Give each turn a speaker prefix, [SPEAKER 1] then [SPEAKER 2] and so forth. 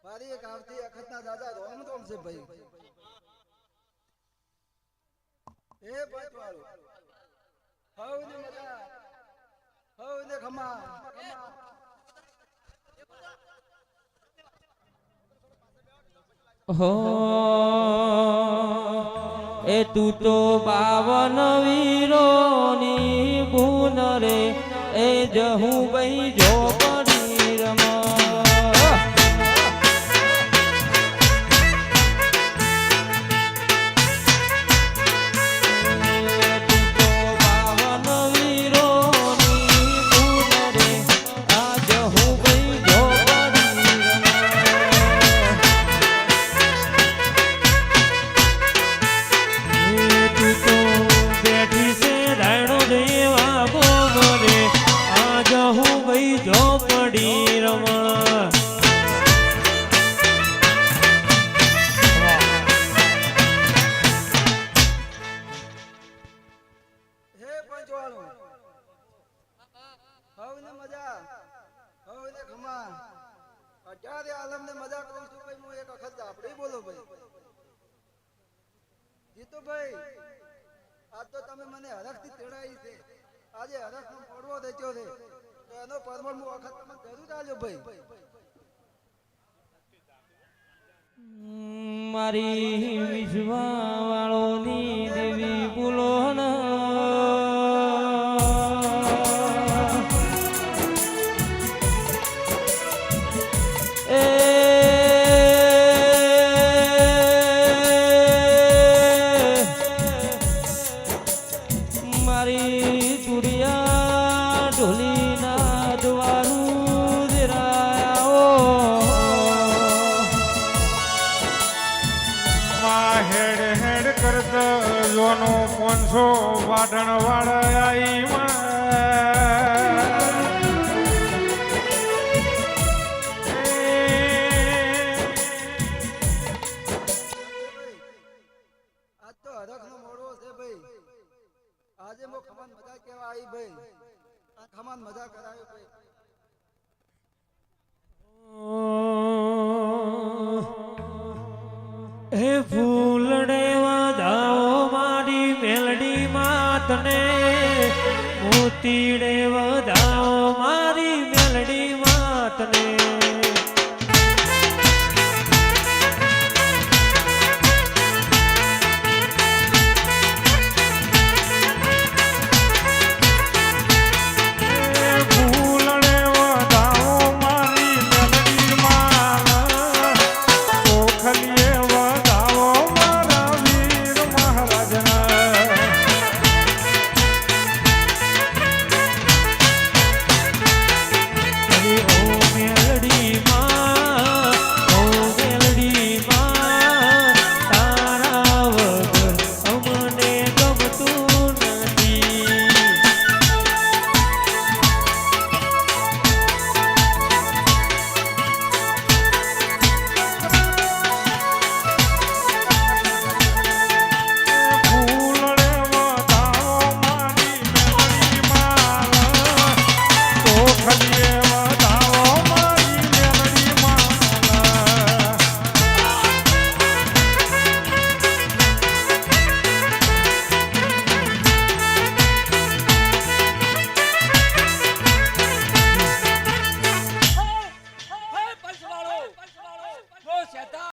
[SPEAKER 1] મારી એક આવતી અખતના દાદા રોમ રોમ છે ભાઈ. એ પાંચવાળો હવને મજા હવને ખમા
[SPEAKER 2] હો એ તું તો 52 વીરોની ભૂન રે એ જહું ભાઈ જો પડી રમા અત્યારે આલમને મજા કરું છું ભાઈ. હું એક વખત આપણે બોલો ભાઈ જીતુભાઈ, આજ તો તમે મને હરખથી તેડાઈ છે. આજે હરખનો પડવો દેખ્યો છે તો એનો પરમણ હું વખત તમે જરૂર આલ્યો ભાઈ. મારી વિશ્વા વાળોની દેવી બોલો
[SPEAKER 3] લોનો 500 વાઢણ વાળાઈ
[SPEAKER 1] આજ તો હરખનો મોડવો છે ભાઈ. આજે મો ખમાન મજા કેવા આવી ભાઈ. આ ખમાન મજા કરાયો ભાઈ.
[SPEAKER 2] હે ફૂલડે વધાવો મારી મેલડી માતને મોતીડે